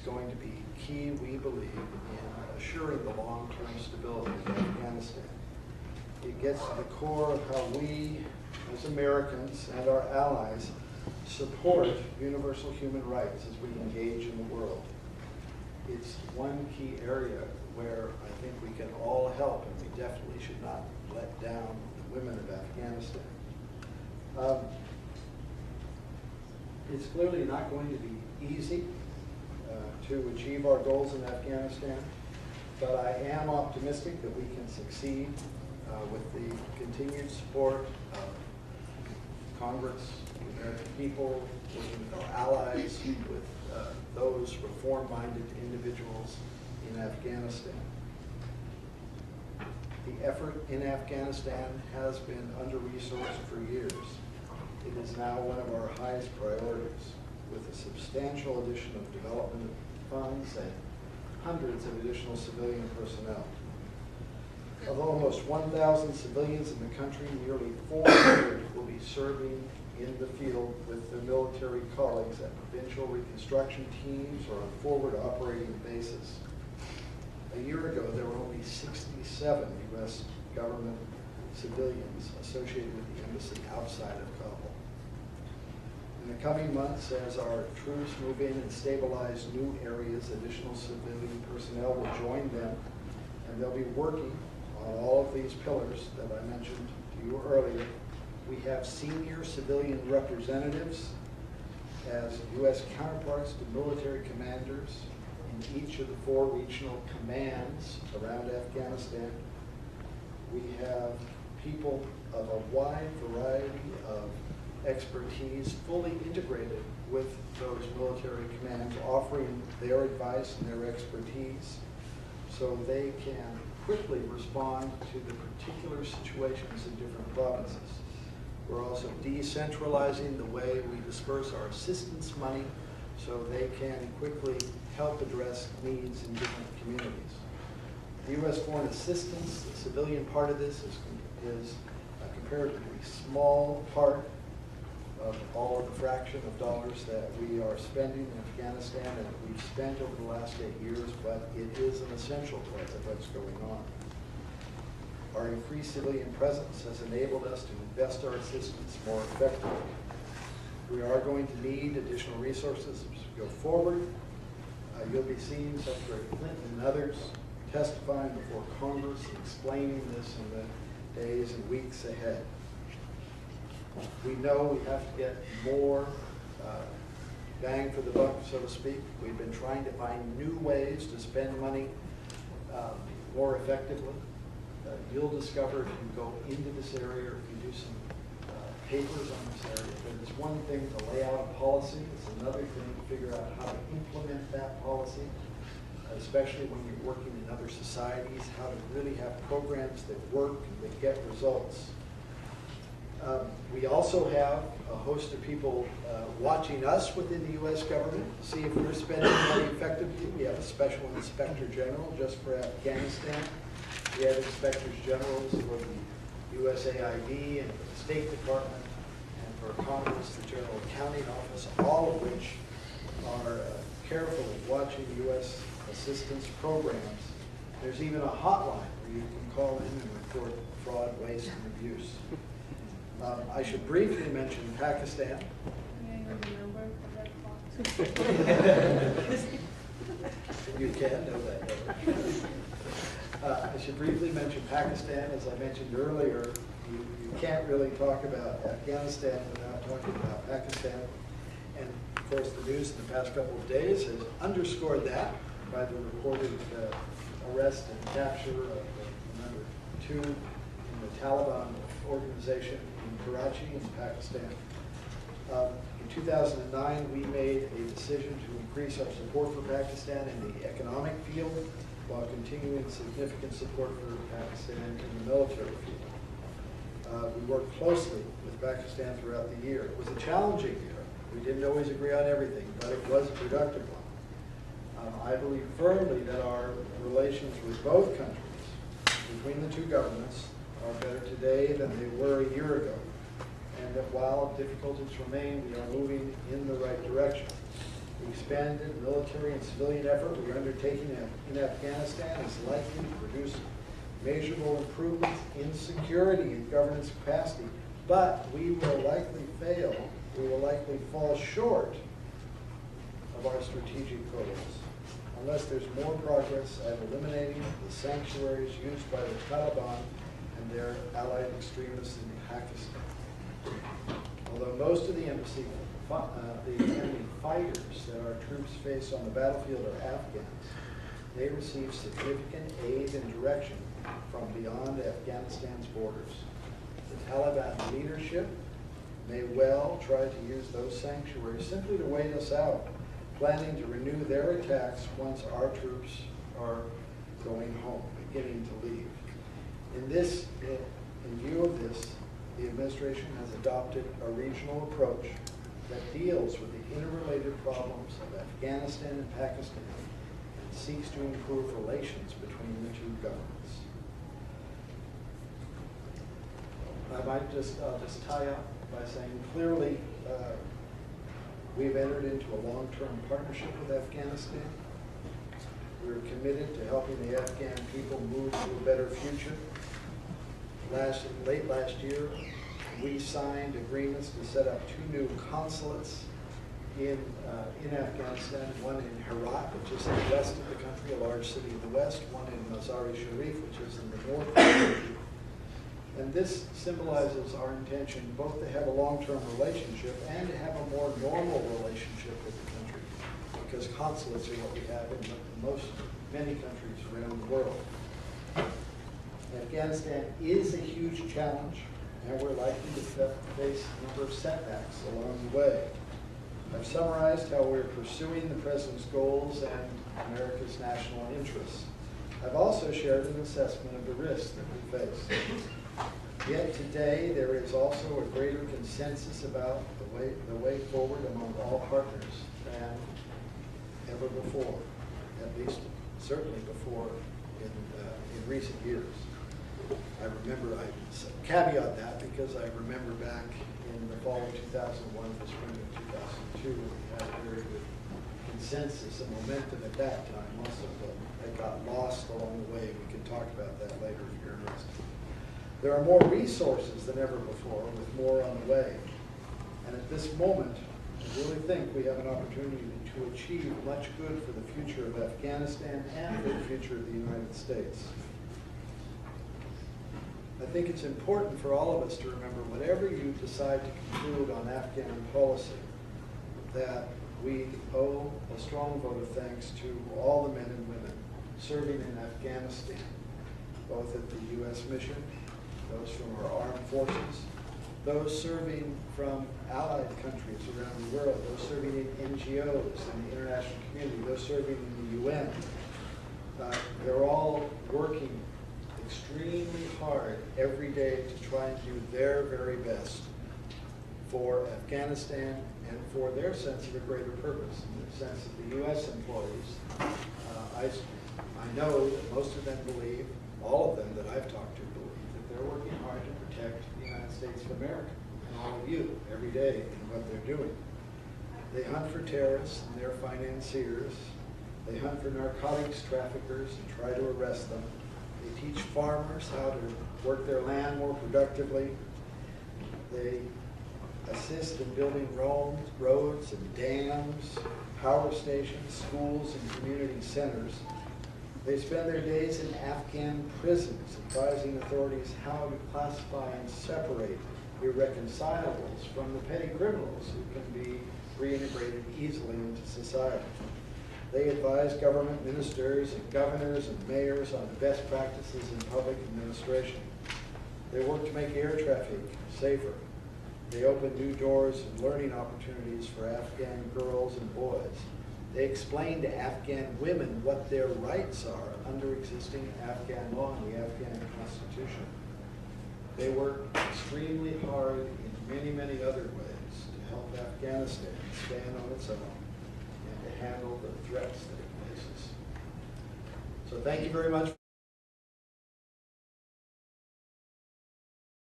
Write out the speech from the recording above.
going to be key, we believe, in assuring the long-term stability of Afghanistan. It gets to the core of how we, as Americans and our allies, support universal human rights as we engage in the world. It's one key area where I think we can all help, and we definitely should not let down the women of Afghanistan. It's clearly not going to be easy to achieve our goals in Afghanistan, but I am optimistic that we can succeed with the continued support of Congress, the American people, working with our allies, with those reform-minded individuals in Afghanistan. The effort in Afghanistan has been under-resourced for years. It is now one of our highest priorities, with a substantial addition of development funds and hundreds of additional civilian personnel. Of almost 1,000 civilians in the country, nearly 400 will be serving in the field with their military colleagues at provincial reconstruction teams or on forward operating bases. A year ago, there were only 67 U.S. government civilians associated with the embassy outside of Kabul. In the coming months, as our troops move in and stabilize new areas, additional civilian personnel will join them, and they'll be working on all of these pillars that I mentioned to you earlier. We have senior civilian representatives as U.S. counterparts to military commanders in each of the 4 regional commands around Afghanistan. We have people of a wide variety of expertise fully integrated with those military commands, offering their advice and their expertise so they can quickly respond to the particular situations in different provinces. We're also decentralizing the way we disperse our assistance money so they can quickly help address needs in different communities. The U.S. foreign assistance, the civilian part of this, is a comparatively small part of all of the fraction of dollars that we are spending in Afghanistan and that we've spent over the last 8 years, but it is an essential part of what's going on. Our increased civilian presence has enabled us to invest our assistance more effectively. We are going to need additional resources as we go forward. You'll be seeing Secretary Clinton and others testifying before Congress, explaining this in the days and weeks ahead. We know we have to get more bang for the buck, so to speak. We've been trying to find new ways to spend money more effectively. You'll discover if you go into this area or if you do some papers on this area that it's one thing to lay out a policy, it's another thing to figure out how to implement that policy, especially when you're working in other societies, how to really have programs that work and that get results. We also have a host of people watching us within the U.S. government to see if we're spending money effectively. We have a special inspector general just for Afghanistan. We have inspectors generals for the USAID and for the State Department and for Congress, the General Accounting Office, all of which are carefully watching U.S. assistance programs. There's even a hotline where you can call in and report fraud, waste, and abuse. I should briefly mention Pakistan. You can know that number. I should briefly mention Pakistan. As I mentioned earlier, you can't really talk about Afghanistan without talking about Pakistan. And of course, the news in the past couple of days has underscored that by the reported arrest and capture of number 2 in the Taliban organization in Karachi in Pakistan. In 2009, we made a decision to increase our support for Pakistan in the economic field while continuing significant support for Pakistan in the military field. We worked closely with Pakistan throughout the year. It was a challenging year. We didn't always agree on everything, but it was a productive one. I believe firmly that our relations with both countries, between the two governments, are better today than they were a year ago, and that while difficulties remain, we are moving in the right direction. We expanded military and civilian effort we are undertaking in Afghanistan is likely to produce measurable improvements in security and governance capacity, but we will likely fail, we will likely fall short of our strategic goals unless there's more progress at eliminating the sanctuaries used by the Taliban and their allied extremists in Pakistan. Although most of the enemy fighters that our troops face on the battlefield are Afghans, they receive significant aid and direction from beyond Afghanistan's borders. The Taliban leadership may well try to use those sanctuaries simply to wait us out, planning to renew their attacks once our troops are going home, beginning to leave. In view of this, the administration has adopted a regional approach that deals with the interrelated problems of Afghanistan and Pakistan and seeks to improve relations between the two governments. I'll just tie up by saying clearly we've entered into a long-term partnership with Afghanistan. We're committed to helping the Afghan people move to a better future. Late last year, we signed agreements to set up 2 new consulates in Afghanistan, one in Herat, which is in the west of the country, a large city in the west, one in Mazar-e-Sharif, which is in the north of the country. And this symbolizes our intention both to have a long-term relationship and to have a more normal relationship with the country, because consulates are what we have in many countries around the world. Afghanistan is a huge challenge, and we're likely to face a number of setbacks along the way. I've summarized how we're pursuing the President's goals and America's national interests. I've also shared an assessment of the risks that we face. Yet today, there is also a greater consensus about the way forward among all partners than ever before, at least certainly before in recent years. I caveat that because I remember back in the fall of 2001, the spring of 2002, when we had a very good consensus and momentum at that time also, but it got lost along the way. We can talk about that later if you're interested. There are more resources than ever before, with more on the way. And at this moment, I really think we have an opportunity to achieve much good for the future of Afghanistan and for the future of the United States. I think it's important for all of us to remember, whatever you decide to conclude on Afghan policy, that we owe a strong vote of thanks to all the men and women serving in Afghanistan, both at the U.S. mission, those from our armed forces, those serving from allied countries around the world, those serving in NGOs and the international community, those serving in the UN. They're all working extremely hard every day to try and do their very best for Afghanistan and for their sense of a greater purpose, in the sense of the U.S. employees. I know that most of them believe, all of them that I've talked to believe, that they're working hard to protect the United States of America and all of you every day in what they're doing. They hunt for terrorists and their financiers. They hunt for narcotics traffickers and try to arrest them. They teach farmers how to work their land more productively. They assist in building roads and dams, power stations, schools, and community centers. They spend their days in Afghan prisons, advising authorities how to classify and separate irreconcilables from the petty criminals who can be reintegrated easily into society. They advise government ministers and governors and mayors on the best practices in public administration. They work to make air traffic safer. They open new doors and learning opportunities for Afghan girls and boys. They explain to Afghan women what their rights are under existing Afghan law and the Afghan Constitution. They work extremely hard in many, many other ways to help Afghanistan stand on its own and to handle the threats that it faces. So thank you very much.